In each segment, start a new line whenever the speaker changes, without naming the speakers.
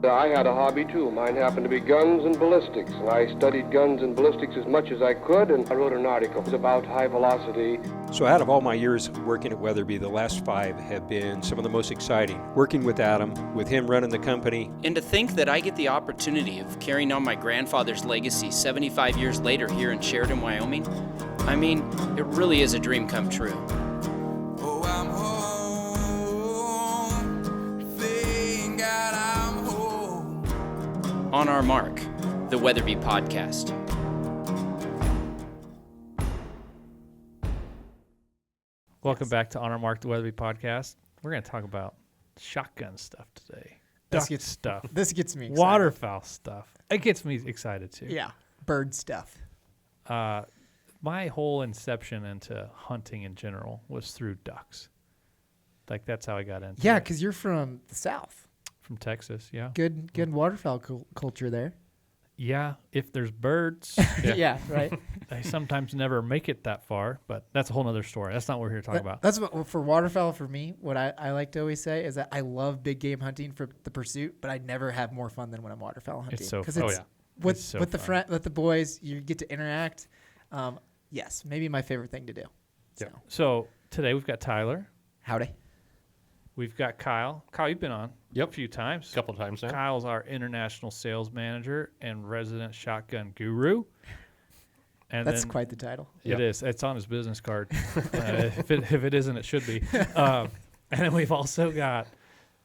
I had a hobby too. Mine happened to be guns and ballistics, and I studied guns and ballistics as much as I could, and I wrote an article about high velocity.
So out of all my years working at Weatherby, the last 5 have been some of the most exciting. Working with Adam, with him running the company.
And to think that I get the opportunity of carrying on my grandfather's legacy 75 years later here in Sheridan, Wyoming, I mean, it really is a dream come true.
Oh, I'm home. Thank God I'm home.
On Our Mark, the Weatherby Podcast.
Welcome back to On Our Mark, the Weatherby Podcast. We're going to talk about shotgun stuff today. Duck stuff.
This gets me excited.
Waterfowl stuff. It gets me excited too.
Yeah, bird stuff.
My whole inception into hunting in general was through ducks. Like, that's how I got into
Yeah,
it.
because you're from the South.
From Texas, yeah.
Good waterfowl culture there.
Yeah, if there's birds.
Yeah, right.
They sometimes never make it that far, but that's a whole other story. That's not what we're here to talk about.
That's what for waterfowl for me. What I like to always say is that I love big game hunting for the pursuit, but I never have more fun than when I'm waterfowl hunting.
It's so
because
fun.
with
It's so
with the
fun.
friend with the boys, you get to interact. Yes, maybe my favorite thing to do.
Yeah. So today we've got Tyler.
Howdy.
We've got Kyle. Kyle, you've been on a few times.
A couple of times now.
Kyle's our international sales manager and resident shotgun guru. And
That's
then
quite the title.
It is. It's on his business card. If it isn't, it should be. And then we've also got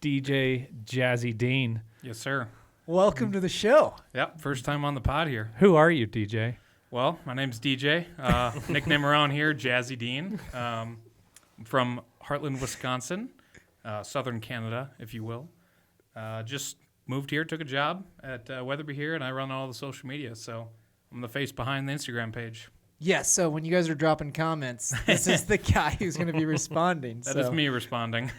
DJ Jazzy Dean.
Yes, sir.
Welcome to the show.
Yep, first time on the pod here.
Who are you, DJ?
Well, my name's DJ. Nickname around here, Jazzy Dean. I'm from Heartland, Wisconsin, southern Canada, if you will. Just moved here, took a job at Weatherby here, and I run all the social media. So I'm the face behind the Instagram page.
Yes, so when you guys are dropping comments, this is the guy who's going to be responding.
That is me responding.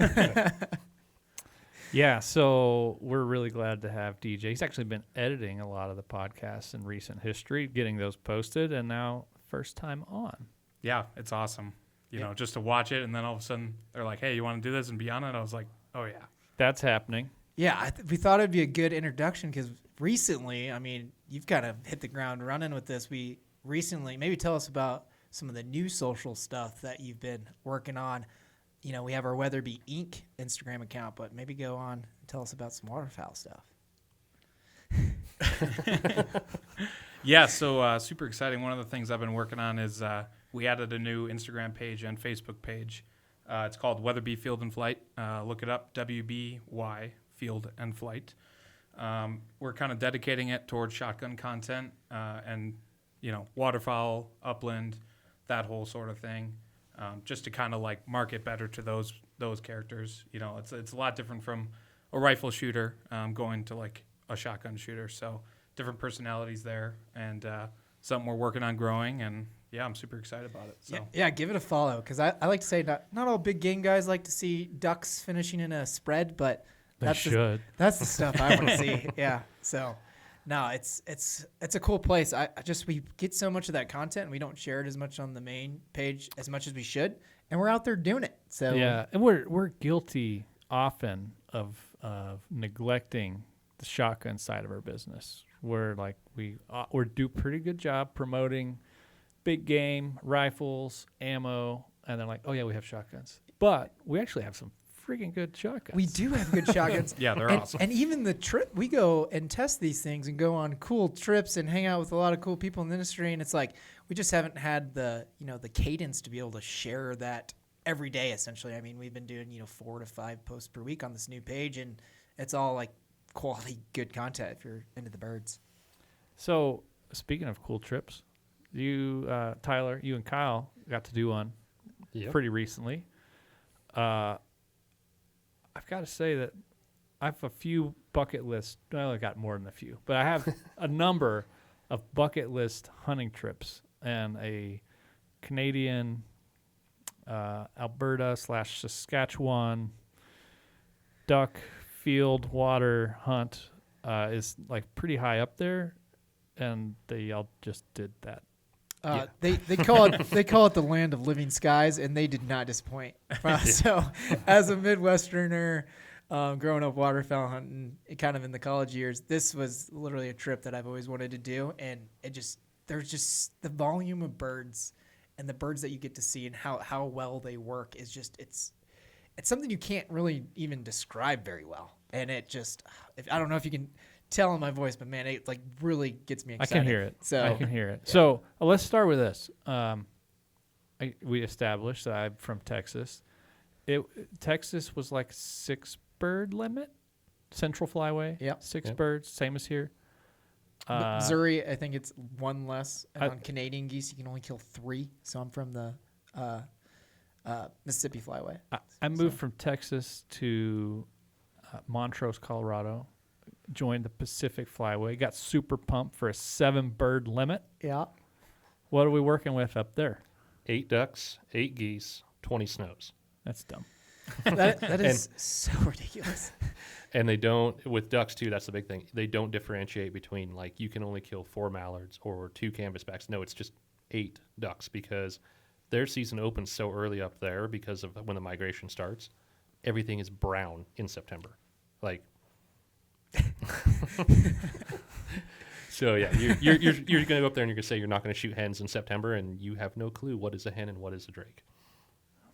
Yeah, so we're really glad to have DJ. He's actually been editing a lot of the podcasts in recent history, getting those posted, and now first time on.
Yeah, it's awesome. You know, just to watch it, and then all of a sudden they're like, hey, you want to do this and be on it? I was like, oh, yeah.
That's happening.
Yeah, we thought it'd be a good introduction because recently, I mean, you've kind of hit the ground running with this. We recently, maybe tell us about some of the new social stuff that you've been working on. You know, we have our Weatherby Inc. Instagram account, but maybe go on and tell us about some waterfowl stuff.
Yeah, so super exciting. One of the things I've been working on is we added a new Instagram page and Facebook page. It's called Weatherby Field and Flight. Look it up, WBY Field and Flight. We're kind of dedicating it towards shotgun content and, you know, waterfowl, upland, that whole sort of thing, just to kind of like market better to those characters. You know, it's a lot different from a rifle shooter going to like a shotgun shooter. So different personalities there, and something we're working on growing, and yeah, I'm super excited about it. So
Yeah, give it a follow because I like to say not all big game guys like to see ducks finishing in a spread, but that's the stuff I want to see. Yeah, so no, it's a cool place. We get so much of that content and we don't share it as much on the main page as much as we should, and we're out there doing it. So
yeah, and we're guilty often of neglecting the shotgun side of our business. We're like we do pretty good job promoting big game, rifles, ammo, and they're like, oh yeah, we have shotguns, but we actually have some freaking good shotguns.
we do have good shotguns.
yeah, they're
and,
awesome.
And even the trip, we go and test these things and go on cool trips and hang out with a lot of cool people in the industry. And it's like, we just haven't had the cadence to be able to share that every day, essentially. I mean, we've been doing, 4 to 5 posts per week on this new page, and it's all like quality, good content if you're into the birds.
So speaking of cool trips, you, Tyler, you and Kyle got to do one pretty recently. I've got to say that I have a few bucket lists. Well, I got more than a few, but I have a number of bucket list hunting trips and a Canadian Alberta / Saskatchewan duck field water hunt is like pretty high up there, and they all just did that.
They call it the land of living skies, and they did not disappoint. So, as a Midwesterner, growing up waterfowl hunting, kind of in the college years, this was literally a trip that I've always wanted to do. And there's just the volume of birds and the birds that you get to see and how well they work is just, it's something you can't really even describe very well. And it just, I don't know if you can tell in my voice, but man, it like really gets me excited.
I can hear it.
So
I can hear it. Yeah. So let's start with this. We established that I'm from Texas. Texas was like 6 bird limit, Central Flyway.
Yep.
6 birds, same as here.
Missouri, I think it's 1 less. And on Canadian geese, you can only kill 3. So I'm from the Mississippi Flyway.
I moved from Texas to Montrose, Colorado, joined the Pacific Flyway, got super pumped for a 7 bird limit.
Yeah.
What are we working with up there?
8 ducks, 8 geese, 20 snows.
That's dumb.
that is so ridiculous.
And they don't, with ducks too, that's the big thing. They don't differentiate between like you can only kill 4 mallards or 2 canvasbacks. No, it's just 8 ducks because their season opens so early up there because of when the migration starts. Everything is brown in September. Like, so yeah, you're going to go up there and you're going to say you're not going to shoot hens in September and you have no clue what is a hen and what is a drake.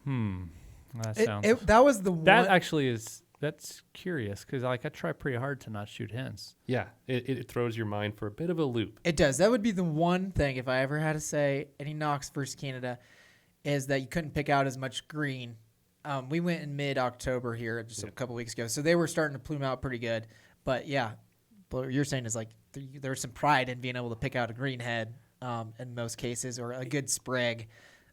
That sounds.
That was the one.
That actually is. That's curious because like I try pretty hard to not shoot hens.
Yeah, it throws your mind for a bit of a loop.
It does. That would be the one thing if I ever had to say any Knox versus Canada is that you couldn't pick out as much green. We went in mid-October here just a couple weeks ago, so they were starting to plume out pretty good. But yeah, what you're saying is like there's some pride in being able to pick out a green head in most cases or a good sprig.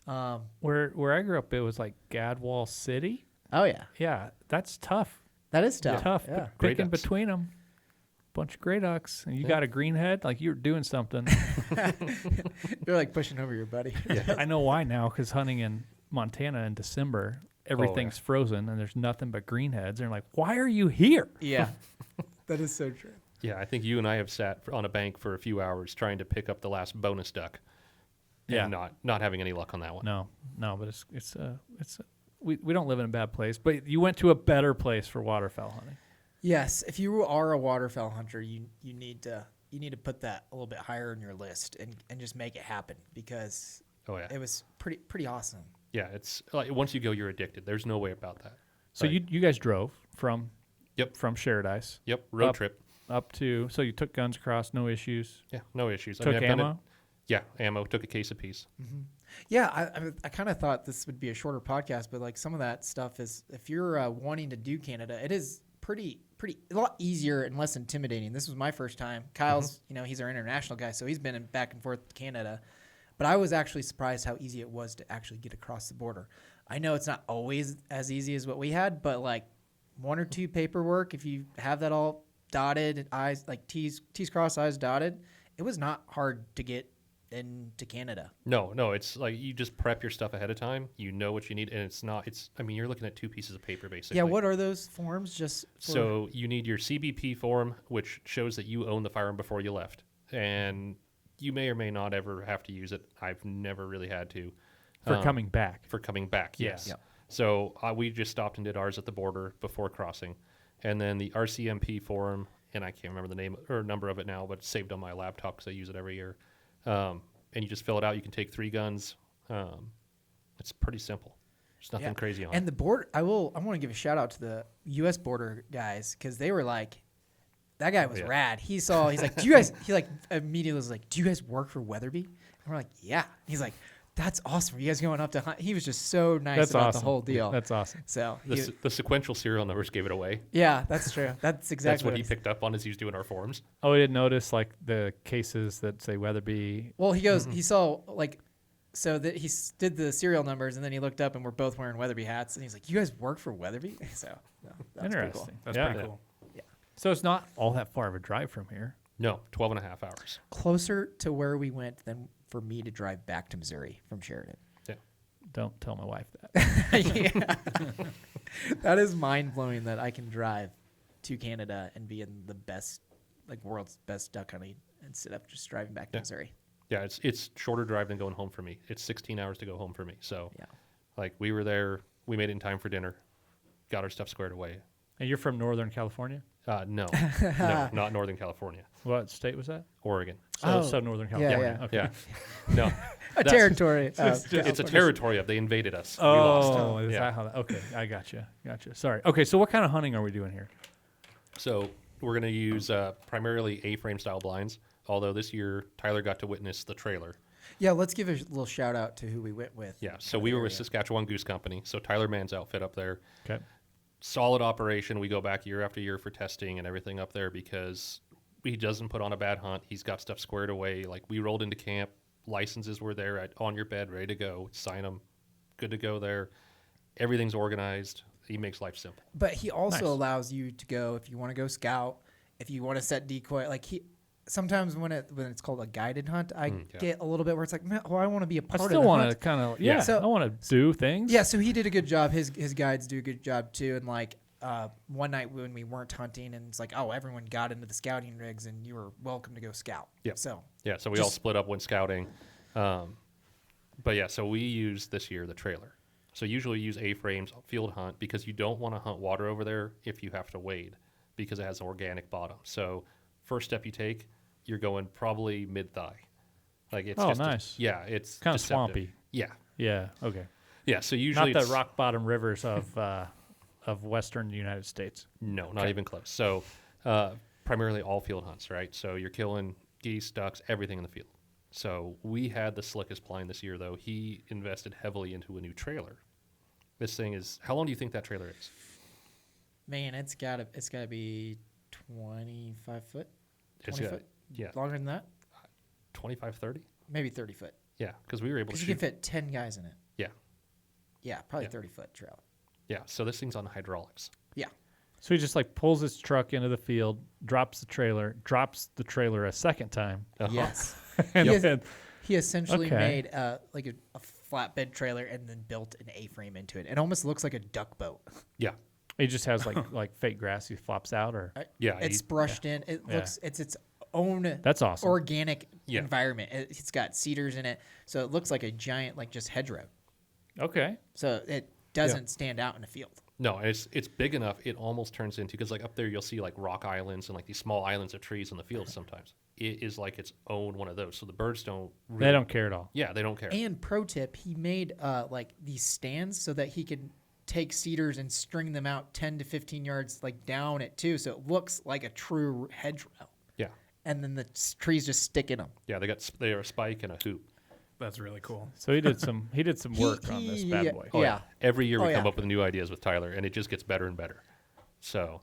Where I grew up, it was like Gadwall City.
Oh yeah,
yeah, that's tough.
That is tough.
Tough,
Yeah.
picking between them. Bunch of gray ducks, and you got a green head, like you're doing something.
You're like pushing over your buddy.
Yeah.
I know why now, because hunting in Montana in December, everything's frozen and there's nothing but greenheads. They're like, why are you here?
Yeah, that is so true.
Yeah, I think you and I have sat on a bank for a few hours trying to pick up the last bonus duck. And not having any luck on that one.
No, but we don't live in a bad place. But you went to a better place for waterfowl hunting.
Yes, if you are a waterfowl hunter, you need to put that a little bit higher in your list and just make it happen because it was pretty awesome.
Yeah, it's like once you go, you're addicted. There's no way about that.
So you guys drove from Sherrodice.
Yep, road trip
up to. So you took guns across, no issues.
Yeah, no issues.
Took ammo.
Yeah, ammo. Took a case apiece.
Mm-hmm. Yeah, I kind of thought this would be a shorter podcast, but like some of that stuff is if you're wanting to do Canada, it is pretty a lot easier and less intimidating. This was my first time. Kyle's, he's our international guy, so he's been back and forth to Canada. But I was actually surprised how easy it was to actually get across the border. I know it's not always as easy as what we had, but like 1 or 2 paperwork, if you have that all dotted, I's like T's crossed, I's dotted, it was not hard to get into Canada.
No, it's like you just prep your stuff ahead of time. You know what you need, and you're looking at 2 pieces of paper basically.
Yeah, what are those forms?
So you need your CBP form, which shows that you own the firearm before you left, and you may or may not ever have to use it. I've never really had to.
For coming back.
For coming back, yes.
Yeah.
So we just stopped and did ours at the border before crossing, and then the RCMP form, and I can't remember the name or number of it now, but it's saved on my laptop because I use it every year. And you just fill it out. You can take 3 guns. It's pretty simple. There's nothing crazy on it.
And the border, I want to give a shout out to the U.S. border guys because they were like, that guy was rad. He's like, do you guys? He like immediately was like, do you guys work for Weatherby? And we're like, yeah. He's like, that's awesome. Are you guys going up to hunt? He was just so nice about the whole deal.
That's awesome.
So
the sequential serial numbers gave it away.
Yeah, that's true. That's exactly
that's what he picked up on as he was doing our forms.
Oh, we didn't notice like the cases that say Weatherby.
Well, he goes, he saw like, so that he did the serial numbers and then he looked up and we're both wearing Weatherby hats and he's like, you guys work for Weatherby? So that's
interesting.
Pretty cool.
That's pretty cool.
Yeah.
So it's not all that far of a drive from here.
No, 12 and a half hours.
Closer to where we went than for me to drive back to Missouri from Sheridan.
Don't tell my wife that.
Yeah. That is mind-blowing that I can drive to Canada and be in the best, like world's best duck hunting instead of just driving back to Missouri.
Yeah, it's shorter drive than going home for me. It's 16 hours to go home for me. So, like we were there, we made it in time for dinner, got our stuff squared away,
And you're from Northern California?
No, not Northern California.
What state was that?
Oregon.
So Northern California.
yeah.
Okay.
Yeah. No.
A
That's-
territory.
It's a territory of they invaded us. We
Oh,
lost.
is
Yeah.
that how that? Okay, I gotcha. Sorry. Okay, so what kind of hunting are we doing here?
So we're going to use primarily A-frame style blinds, although this year Tyler got to witness the trailer.
Yeah, let's give a little shout out to who we went with.
Yeah, so we were with Saskatchewan Goose Company, so Tyler Mann's outfit up there.
Okay.
Solid operation. We go back year after year for testing and everything up there because he doesn't put on a bad hunt. He's got stuff squared away. Like, we rolled into camp, licenses were there on your bed, ready to go. Sign them, good to go there. Everything's organized. He makes life simple.
But he also
Nice.
allows you to go if you want to go scout, if you want to set decoy. Like sometimes when it's called a guided hunt, I get a little bit where it's like, man, I want to be a
I
part of
still
the
want to
hunt.
kind of
Yeah.
So-
I want to do things.
Yeah, so he did a good job. His guides do a good job too. And like one night when we weren't hunting, and it's like, oh, everyone got into the scouting rigs, and you were welcome to go scout.
Yep.
So
Yeah, so we all split up, went scouting. But yeah, so we used this year the trailer. So usually we use A-frames field hunt because you don't want to hunt water over there if you have to wade because it has an organic bottom. So first step you take, you're going probably mid-thigh. Like it's
Oh,
just
nice.
it's
Kind of
deceptive.
swampy.
Yeah.
Yeah. Okay.
Yeah, so usually
Not the
it's-
rock bottom rivers of western United States.
No, not even close. So primarily all field hunts, right? So you're killing geese, ducks, everything in the field. So we had the slickest blind this year, though. He invested heavily into a new trailer. This thing is, how long do you think that trailer is?
man, it's gotta be 25 foot,
It's
20
got-
foot,
Yeah,
longer than that,
25, 30?
maybe 30 foot.
Yeah, because we were able to
Because you
shoot.
can fit 10 guys in it.
Yeah,
Yeah, probably
Yeah.
30 foot trailer.
yeah. So this thing's on hydraulics.
Yeah.
So he just like pulls his truck into the field, drops the trailer a second time.
Yes.
and
He is-
then-
He essentially
Okay.
made like a flatbed trailer and then built an A-frame into it. It almost looks like a duck boat.
Yeah,
he just has like fake grass he flops out, or
yeah.
It's brushed in. It
Yeah.
looks it's its own
that's awesome.
organic
Yeah.
environment. It's got cedars in it, so it looks like a giant like just hedgerow.
Okay.
So it doesn't stand out in a field.
No, and it's big enough. It almost turns into, because like up there you'll see like rock islands and like these small islands of trees in the field sometimes. It is like its own one of those. So the birds don't really,
They don't care at all.
Yeah, they don't care.
And pro tip, he made like these stands so that he could take cedars and string them out 10 to 15 yards like down it too, so it looks like a true hedgerow.
Yeah,
And then the trees just stick in them.
yeah. They are a spike and a hoop.
That's really cool.
So he did some work on this bad boy.
Oh, yeah.
Every year we
Oh,
come
yeah.
up with new ideas with Tyler, and it just gets better and better. So,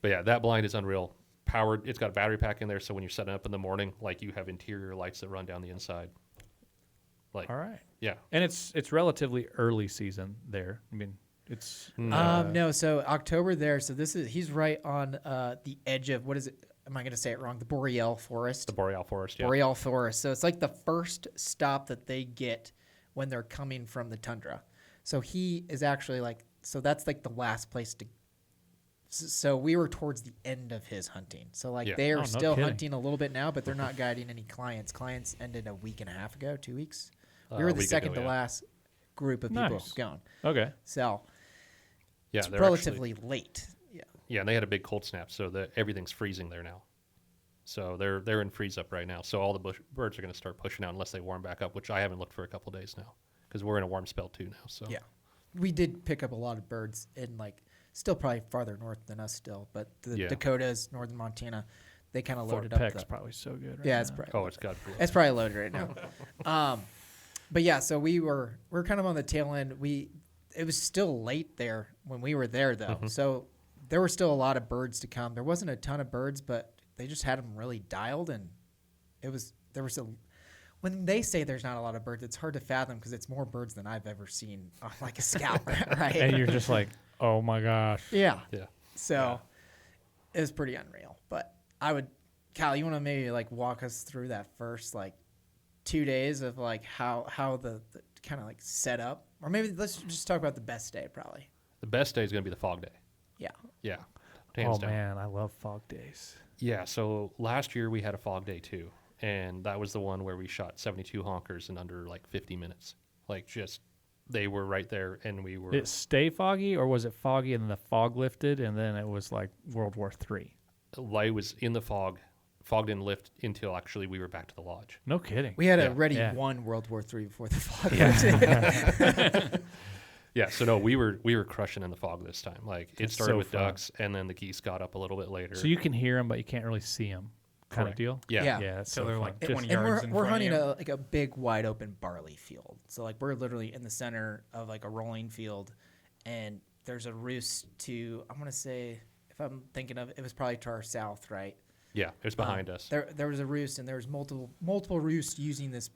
but yeah, that blind is unreal. Powered. It's got a battery pack in there, so when you're setting up in the morning, like you have interior lights that run down the inside. Like,
All right.
yeah,
And it's relatively early season there. I mean, it's
No, so October there. So he's right on the edge of, what is it? Am I going to say it wrong? The Boreal Forest.
the Boreal Forest. Yeah,
Boreal Forest. So it's like the first stop that they get when they're coming from the tundra. So he is actually like, so that's like the last place to. So we were towards the end of his hunting. So like
Yeah.
they
Oh,
are
no
still
kidding.
hunting a little bit now, but they're not guiding any clients. Clients ended a week and a half ago, 2 weeks. We
a
were the
week
second
ago,
to
yeah.
last group of people
Nice.
going.
okay.
So
yeah.
it's
they're
relatively late. Yeah.
yeah, and they had a big cold snap, so that everything's freezing there now. So they're in freeze up right now. So all the birds are going to start pushing out unless they warm back up, which I haven't looked for a couple days now because we're in a warm spell too now. So
Yeah. We did pick up a lot of birds in like still probably farther north than us still, but the
Yeah.
Dakotas, northern Montana, they kind of
Fort
loaded up.
Peck's probably so good. Right
Yeah, it's
now.
probably
oh, it's got
it's probably loaded right now. But yeah, so we're kind of on the tail end. It was still late there when we were there though, so there were still a lot of birds to come. There wasn't a ton of birds, but they just had them really dialed, and there was a. When they say there's not a lot of birds, it's hard to fathom because it's more birds than I've ever seen on like a scout, right?
And you're just like, oh my gosh.
Yeah.
yeah.
So it was pretty unreal. But Kyle, you want to maybe like walk us through that first like 2 days of like how the kind of like set up, or maybe let's just talk about the best day probably.
The best day is going to be the fog day.
Yeah.
Yeah, hands
Oh
down.
man, I love fog days.
Yeah, so last year we had a fog day too, and that was the one where we shot 72 honkers in under like 50 minutes. Like just they were right there, and we were.
Did it stay foggy, or was it foggy and then the fog lifted, and then it was like World War III?
Light was in the fog. Fog didn't lift until actually we were back to the lodge.
No kidding.
We had
Yeah.
already
Yeah.
won World War III before the fog lifted.
Yeah, so no, we were crushing in the fog this time. Like it
That's
started
so
with
fun.
ducks, and then the geese got up a little bit later.
So you can hear them, but you can't really see them, kind
Correct.
of deal.
Yeah.
Yeah.
Yeah, that's
So
so
they're
fun.
like
Just-
20
And
yards in
we're
front
hunting
of you.
a big wide open barley field. So like we're literally in the center of like a rolling field, and there's a roost to, I'm gonna say, if I'm thinking of it, was probably to our south, right?
Yeah, it was behind us.
There was a roost, and there was multiple roosts using this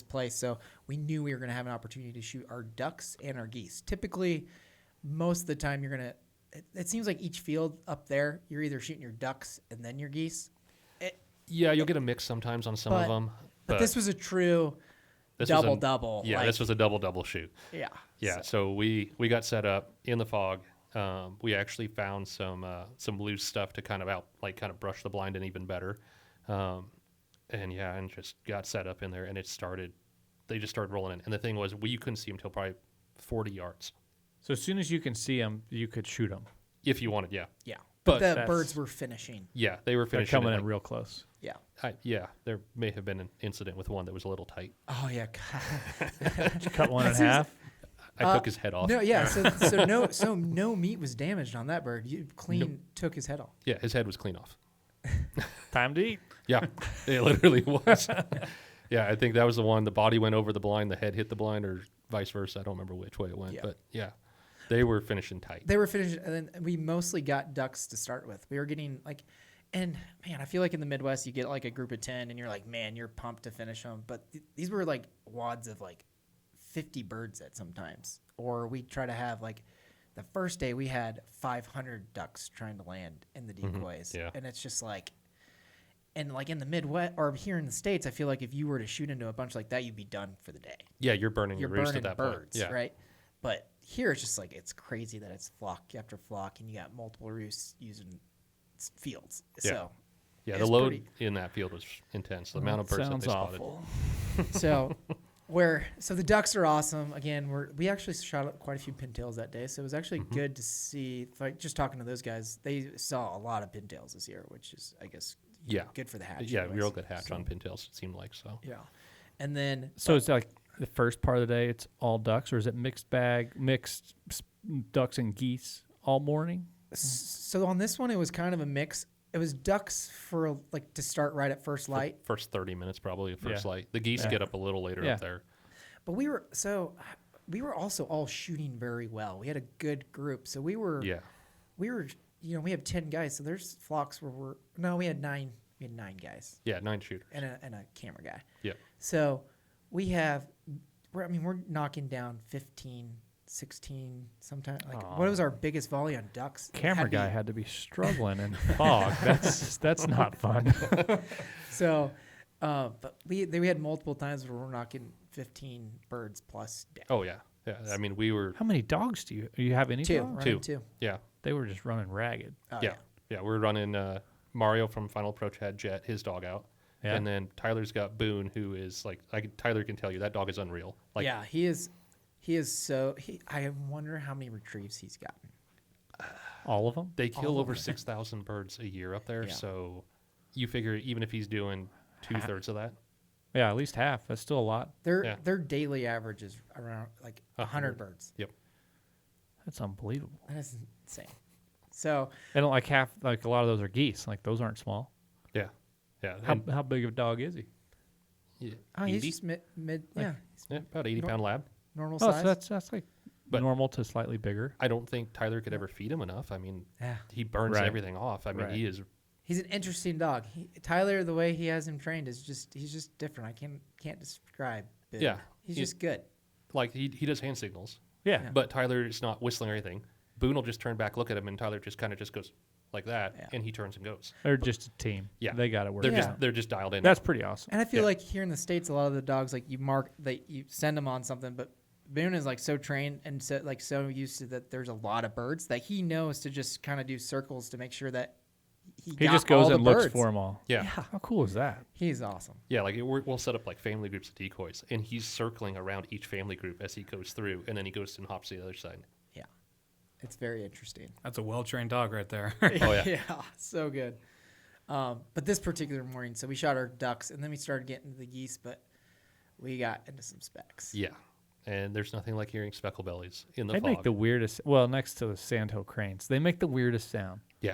place. So we knew we were gonna have an opportunity to shoot our ducks and our geese. Typically, most of the time you're gonna. It seems like each field up there, you're either shooting your ducks and then your geese.
Yeah, you'll get a mix sometimes on some of them.
But this was a true
this was a-
double.
Yeah,
like,
this was a double shoot.
yeah.
Yeah, so we got set up in the fog. We actually found some loose stuff to kind of brush the blind in even better. And just got set up in there, and they just started rolling in. And the thing was, you couldn't see them until probably 40 yards.
So as soon as you can see them, you could shoot them.
If you wanted, yeah.
Yeah.
But
But the
that's-
birds were finishing.
Yeah, they were
They're
finishing
coming
it,
in
like-
real close.
Yeah.
yeah, there may have been an incident with one that was a little tight.
Oh yeah.
Did you cut one in half?
I took his head off.
No, yeah. So no meat was damaged on that bird. You took his head off.
Yeah, his head was clean off.
Time to eat.
Yeah, it literally was. Yeah, I think that was the one. The body went over the blind, the head hit the blind, or vice versa. I don't remember which way it went,
Yeah.
but yeah, they were finishing tight.
They were finishing, and then we mostly got ducks to start with. We were getting like, and man, I feel like in the Midwest you get like a group of 10, and you're like, man, you're pumped to finish them. But these were like wads of like 50 birds at sometimes, or we try to have like. The first day we had 500 ducks trying to land in the decoys,
yeah.
and it's just like, and like in the Midwest or here in the States, I feel like if you were to shoot into a bunch like that, you'd be done for the day.
Yeah, you're burning
You're
your roost
burning
at that
birds,
point. Yeah,
right? But here it's just like it's crazy that it's flock after flock, and you got multiple roosts using fields.
Yeah.
So
yeah. The
it's
load
pretty-
in that field was intense. The amount of birds that
Sounds
they spotted.
awful.
So the ducks are awesome. Again, we actually shot quite a few pintails that day, so it was actually good to see. Like just talking to those guys, they saw a lot of pintails this year, which is, I guess,
Yeah.
good for the hatch.
Yeah,
anyways.
real good hatch
So,
on pintails. It seemed like so.
Yeah, and then
So it's like the first part of the day, it's all ducks, or is it mixed ducks and geese all morning?
so on this one, it was kind of a mix. It was ducks for like to start right at first light.
First 30 minutes probably at first
Yeah.
light. The geese
Yeah.
get up a little later
Yeah.
up there.
But we were also all shooting very well. We had a good group. So we were
Yeah.
we have 10 guys. So there's flocks where we had 9 guys
Yeah, 9 shooters.
and a camera guy.
Yep.
So we're knocking down 15, 16 sometimes. Like what was our biggest volley on ducks? It
Camera
had to be-
guy had to be struggling in fog. That's not fun.
So but we had multiple times where we're knocking 15 birds plus down.
Oh, yeah. Yeah. I mean, we were,
How many dogs do you have? Any
Two,
dogs?
running two.
yeah.
They were just running ragged.
Oh,
Yeah. Yeah. We're running Mario from Final Approach had Jet, his dog out.
Yeah.
And then Tyler's got Boone, who is like, Tyler can tell you that dog is unreal. Like,
Yeah, he is so I wonder how many retrieves he's gotten.
All of them?
they kill
All
over
over.
6,000 birds a year up there.
Yeah.
So you figure even if he's doing 2/3 of that,
Yeah, at least half. That's still a lot.
Yeah.
Their daily average is around like 100 birds.
yep.
That's unbelievable.
That is insane. So
And like half, like a lot of those are geese. Like those aren't small.
Yeah. Yeah.
How big of a dog is he?
yeah.
he's
80?
just mid yeah, he's
Yeah, about 80-pound lab.
normal
Oh,
size.
so that's like
But-
normal to slightly bigger.
I don't think Tyler could ever feed him enough. I mean,
Yeah.
he burns
Right.
everything off. I mean,
Right.
he is.
He's an interesting dog. Tyler, the way he has him trained is he's just different. I can't describe it.
Yeah.
He's
He-
just good.
Like he does hand signals,
Yeah.
but Tyler is not whistling or anything. Boone will just turn back, look at him, and Tyler just kind of just goes like that,
Yeah.
and he turns and goes.
They're just a team.
Yeah.
They got it work.
They're
Yeah.
just dialed in.
That's pretty awesome.
And I feel
Yeah.
like here in the States, a lot of the dogs, like you send them on something, but Boone is like so trained and so used to that there's a lot of birds that he knows to just kind of do circles to make sure that got
just goes
all the
and looks
birds.
for them all.
Yeah.
How cool is that?
He's awesome.
Yeah, like we'll set up like family groups of decoys, and he's circling around each family group as he goes through, and then he goes and hops to the other side.
Yeah, it's very interesting.
That's a well-trained dog right there.
Oh yeah.
Yeah, so good. But this particular morning, so we shot our ducks, and then we started getting into the geese, but we got into some specks.
Yeah, and there's nothing like hearing speckle bellies in the
They
fog.
make the weirdest. Well, next to the sandhill cranes, they make the weirdest sound.
Yeah.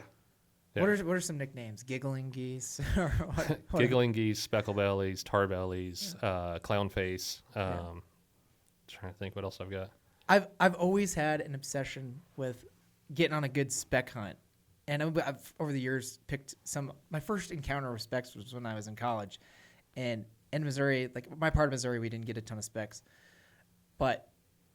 Yeah.
What are some nicknames? Giggling geese? Or what?
Giggling geese, speckle bellies, tar bellies, clown face. Trying to think what else I've got.
I've always had an obsession with getting on a good speck hunt, and I've over the years picked some. My first encounter with specks was when I was in college, and in Missouri, like my part of Missouri, we didn't get a ton of specks, but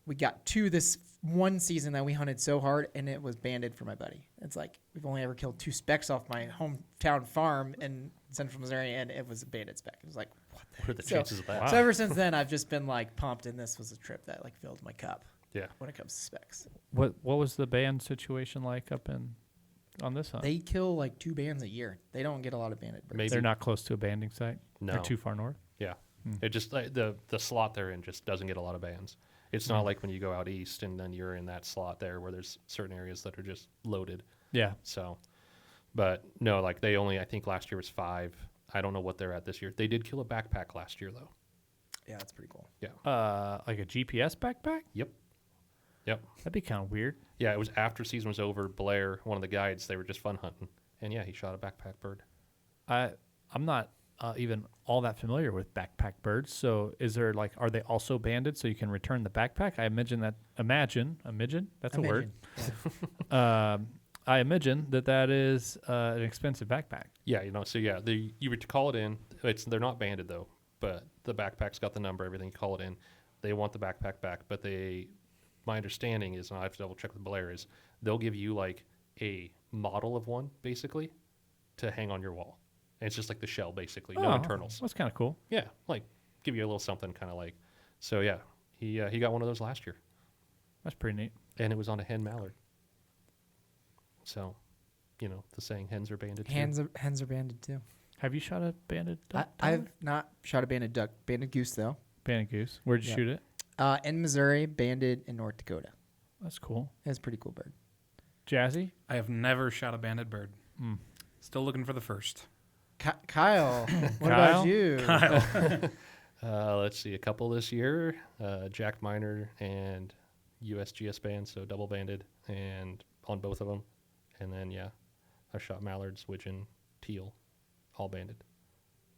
we got to this one season that we hunted so hard, and it was banded for my buddy. It's like we've only ever killed 2 specks off my hometown farm in central Missouri, and it was a banded speck. It was like,
What are the chances of that?
So ever since then, I've just been like pumped, and this was a trip that like filled my cup.
Yeah.
When it comes to specs,
What was the band situation like up on this hunt?
they kill like 2 bands a year. They don't get a lot of banded birds.
Maybe.
They're not close to a banding site.
No.
They're too far north.
Yeah. It just the slot they're in just doesn't get a lot of bands. It's not like when you go out east and then you're in that slot there where there's certain areas that are just loaded.
Yeah.
So, but no, like they only, I think last year was 5. I don't know what they're at this year. They did kill a backpack last year though.
Yeah, that's pretty cool.
Yeah.
Like a GPS backpack?
Yep. Yep.
That'd be kind of weird.
Yeah, it was after season was over. Blair, one of the guides, they were just fun hunting, and yeah, he shot a backpack bird.
I'm not even all that familiar with backpack birds. So is there like, are they also banded so you can return the backpack? I imagine that. That's a word.
Yeah.
I imagine that is an expensive backpack.
Yeah, so yeah, you would call it in. They're not banded though, but the backpack's got the number, everything. You call it in. They want the backpack back, but my understanding is, and I have to double check with Blair, is they'll give you like a model of one basically to hang on your wall. And it's just like the shell basically, no internals.
That's kind of cool.
Yeah, like give you a little something kind of like. So yeah, he got one of those last year,
That's pretty neat.
and it was on a hen mallard. So, the saying, hens are banded too.
Hens are banded too.
Have you shot a banded duck?
I've not shot a banded duck. Banded goose though.
Banded goose. Where'd you
Yeah.
shoot it?
In Missouri, banded in North Dakota.
That's cool.
It's a pretty cool bird.
Jazzy?
I have never shot a banded bird. Still looking for the first.
Kyle, what
Kyle?
about you?
Let's see, a couple this year, Jack Miner and USGS band, so double banded, and on both of them. And then, yeah, I shot mallards, widgeon, teal, all banded.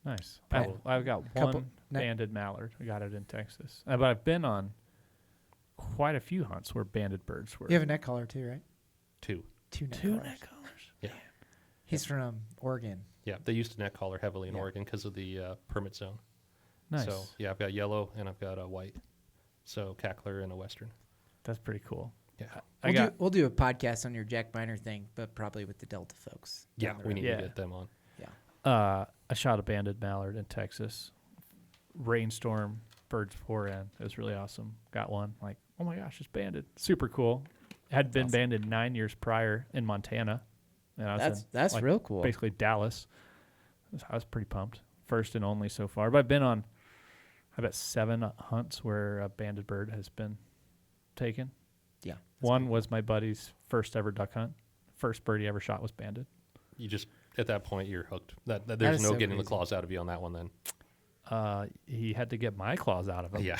Nice.
Couple-
I've got
couple-
one
ne-
banded mallard. I got it in Texas. But I've been on quite a few hunts where banded birds were.
You have a neck collar too, right?
2.
2 neck
two
collars.
neck collars.
Yeah.
He's from Oregon.
Yeah, they used to neck collar heavily in
Yeah.
Oregon because of the permit zone.
Nice.
So, yeah, I've got yellow and I've got a white. So, cackler and a western.
That's pretty cool.
Yeah.
We'll do a podcast on your Jack Miner thing, but probably with the Delta folks.
Yeah,
down the
we
road.
need
Yeah.
to get them on.
I shot a banded mallard in Texas. Rainstorm, birds pour in. It was really awesome. Got one. Like, oh my gosh, it's banded. Super cool. Had been banded 9 year prior in Montana. And I was
That's
in,
real cool.
Basically Dallas. I was pretty pumped. First and only so far. But I've been on, I bet 7 hunts where a banded bird has been taken.
Yeah.
One was my buddy's first ever duck hunt. First bird he ever shot was banded.
You just, at that point, you're hooked. That
That
there's
is
no
so
getting the
crazy.
claws out of you on that one then.
He had to get my claws out of him.
Yeah.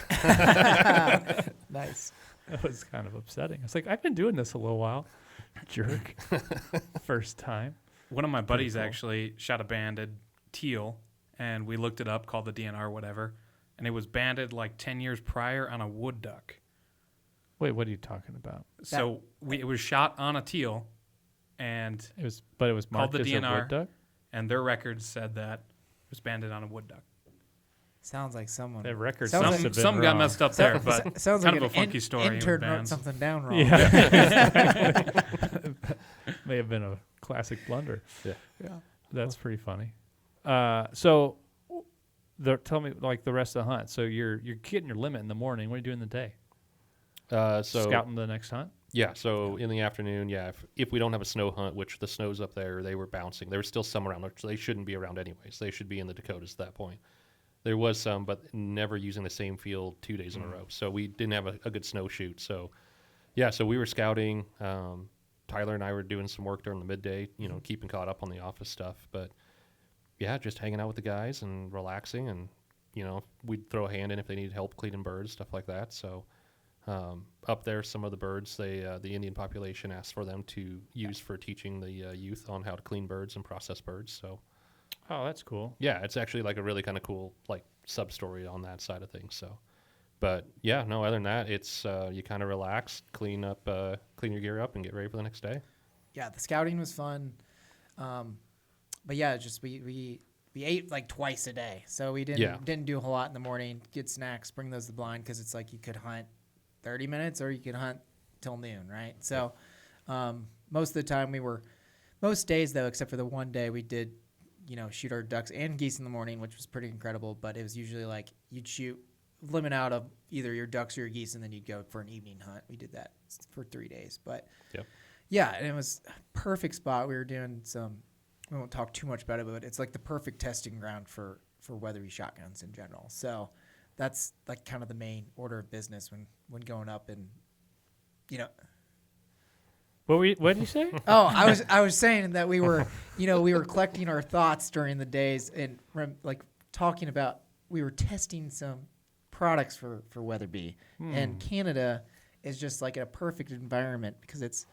Nice.
That was kind of upsetting. I was like, I've been doing this a little while. Jerk. First time.
One of my buddies
cool.
actually shot a banded teal, and we looked it up, called the DNR, whatever, and it was banded like 10 years prior on a wood duck.
Wait, what are you talking about?
So it was shot on a teal, and
It was
called
marked
the
as a
DNR.
wood duck.
and their records said that it was banded on a wood duck.
Sounds like someone.
That record
Sounds
must
like-
have been
Some got
wrong.
messed up there, but
Sounds
kind
like
of a
an
funky story with
intern wrote
bands.
something down wrong.
Yeah. May have been a classic blunder.
Yeah.
That's pretty funny. Tell me like the rest of the hunt. So you're getting your limit in the morning. What are you doing in the day?
So
Scouting the next hunt?
Yeah, so in the afternoon, if we don't have a snow hunt, which the snow's up there, they were bouncing. There was still some around, which they shouldn't be around anyways. They should be in the Dakotas at that point. There was some, but never using the same field 2 days in a row. So we didn't have a good snow shoot. So, yeah, so we were scouting. Tyler and I were doing some work during the midday, keeping caught up on the office stuff. But, yeah, just hanging out with the guys and relaxing. And, we'd throw a hand in if they needed help cleaning birds, stuff like that. So up there, some of the birds, the Indian population asked for them to use for teaching the youth on how to clean birds and process birds. So,
Oh, that's cool.
yeah, it's actually like a really kind of cool like sub story on that side of things. So, but yeah, no, other than that, it's you kind of relax, clean your gear up, and get ready for the next day.
Yeah, the scouting was fun. But yeah, just we ate like twice a day, so we didn't do a whole lot in the morning. Get snacks, bring those to the blind, because it's like you could hunt 30 minutes or you could hunt till noon, right? So most of the time most days though, except for the one day we did, shoot our ducks and geese in the morning, which was pretty incredible. But it was usually like you'd shoot limit out of either your ducks or your geese, and then you'd go for an evening hunt. We did that for 3 days, but yeah, and it was a perfect spot. We were doing we won't talk too much about it, but it's like the perfect testing ground for Weatherby shotguns in general. So that's like kind of the main order of business when going up, and
What did you say?
Oh, I was saying that we were collecting our thoughts during the days and like talking about, we were testing some products for Weatherby, and Canada is just like a perfect environment because it's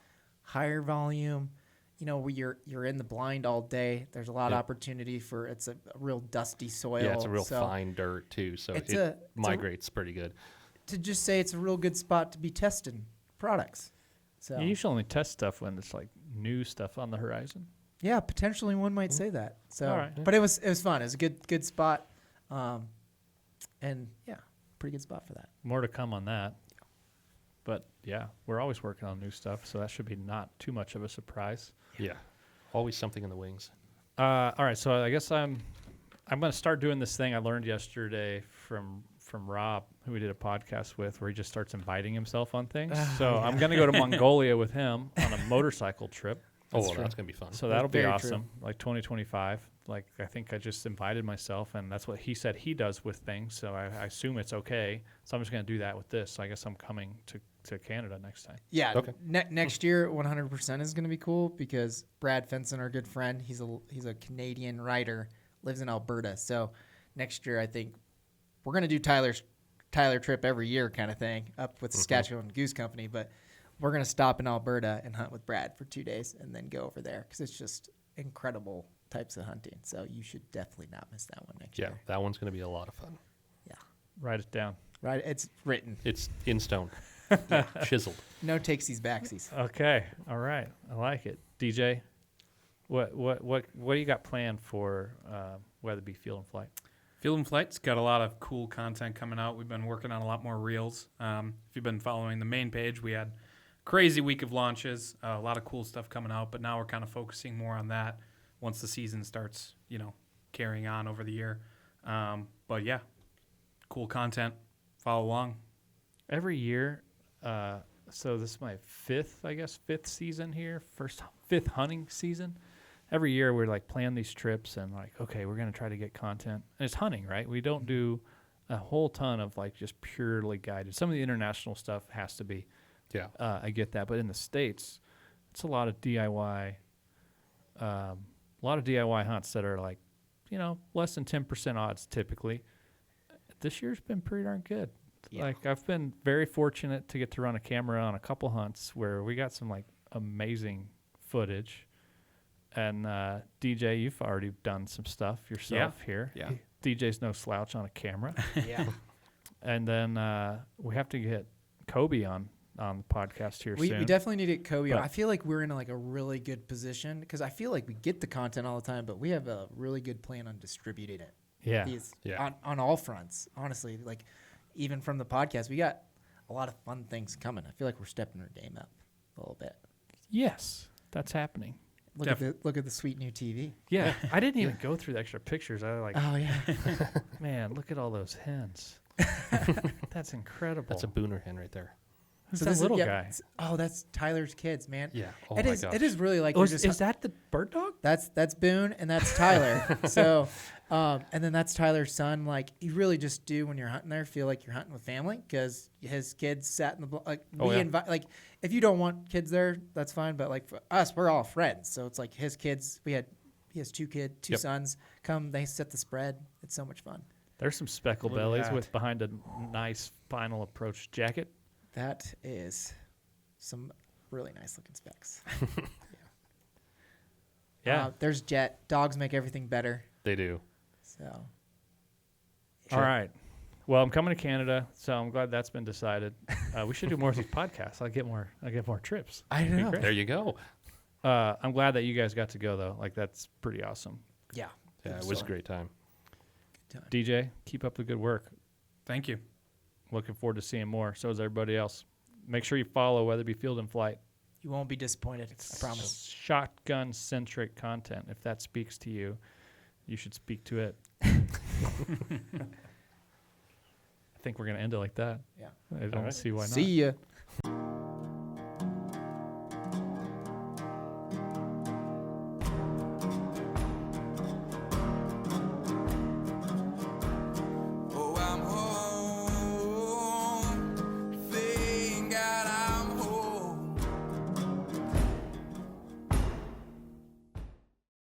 higher volume. You're in the blind all day. There's a lot of opportunity it's a real dusty soil.
Yeah, it's a real fine dirt too, so it migrates pretty good.
To just say it's a real good spot to be testing products. So
You usually only test stuff when it's like new stuff on the horizon.
yeah, potentially one might say that. So,
All right.
but it was fun. It was a good spot, and yeah, pretty good spot for that.
More to come on that. But yeah, we're always working on new stuff, so that should be not too much of a surprise.
Yeah, always something in the wings.
All right, so I guess I'm going to start doing this thing I learned yesterday from Rob, who we did a podcast with, where he just starts inviting himself on things. So I'm going to go to Mongolia with him on a motorcycle trip.
That's going to be fun.
So that'll be
Very
awesome.
true.
Like 2025. Like I think I just invited myself, and that's what he said he does with things. So I assume it's okay. So I'm just going to do that with this. So I guess I'm coming to Canada next time.
Yeah,
Okay.
Next year, 100% is going to be cool because Brad Fenson, our good friend, he's a Canadian writer, lives in Alberta. So next year, I think we're going to do Tyler trip every year kind of thing up with Saskatchewan Goose Company, but we're going to stop in Alberta and hunt with Brad for 2 days and then go over there because it's just incredible types of hunting. So you should definitely not miss that one next
Yeah,
year.
that one's going to be a lot of fun.
Yeah.
Write it down.
Right. It's written.
It's in stone, chiseled.
No takesies backsies.
Okay. All right. I like it. DJ, what do you got planned for Weatherby Field and Flight?
Field and Flight's got a lot of cool content coming out. We've been working on a lot more reels. If you've been following the main page, we had crazy week of launches, a lot of cool stuff coming out, but now we're kind of focusing more on that once the season starts, carrying on over the year. But yeah, cool content. Follow along.
Every year, so this is my fifth season here, fifth hunting season. Every year we're like plan these trips and like, okay, we're going to try to get content. And it's hunting, right? We don't do a whole ton of like just purely guided. Some of the international stuff has to be.
Yeah.
I get that. But in the States, it's a lot of DIY, hunts that are like, less than 10% odds typically. This year's been pretty darn good.
Yeah.
Like I've been very fortunate to get to run a camera on a couple hunts where we got some like amazing footage. And DJ, you've already done some stuff yourself here.
Yeah.
DJ's no slouch on a camera.
Yeah.
And then we have to get Kobe on the podcast here
We
soon.
definitely need to get Kobe on.
But-
I feel like we're in a really good position because I feel like we get the content all the time, but we have a really good plan on distributing it.
Yeah.
On all fronts, honestly. Like, even from the podcast, we got a lot of fun things coming. I feel like we're stepping our game up a little bit.
Yes, that's happening.
Look at the sweet new TV.
Yeah, I didn't even go through the extra pictures. I was like,
Oh yeah.
man, look at all those hens. That's incredible.
That's a booner hen right there.
Who's
So
that
this is-
little
yeah,
guy?
Oh, that's Tyler's kids, man.
Yeah. Oh
It
my
is.
gosh.
It is really like
Oh,
you're
is,
just.
is that the bird dog?
That's Boone and that's Tyler. So, and then that's Tyler's son. Like you really just do when you're hunting there, feel like you're hunting with family because his kids sat in the like
Oh,
we
yeah.
invite like if you don't want kids there, that's fine. But like for us, we're all friends. So it's like his kids. He has two
Yep.
sons come. They set the spread. It's so much fun.
There's some speckle
Look at
bellies
that.
with behind a nice final approach jacket.
That is some really nice looking specs.
Yeah.
There's Jet. Dogs make everything better.
They do.
So
All right. Well, I'm coming to Canada, so I'm glad that's been decided. We should do more of these podcasts. I get more trips.
I
It'd be
know.
great.
There you go.
I'm glad that you guys got to go though. Like that's pretty awesome.
Yeah.
Yeah, it was a great time.
DJ, keep up the good work.
Thank you.
Looking forward to seeing more. So is everybody else. Make sure you follow Weatherby Field and Flight.
You won't be disappointed. I promise.
Shotgun centric content. If that speaks to you, you should speak to it. I think we're gonna end it like that.
Yeah.
I don't see why not.
See ya.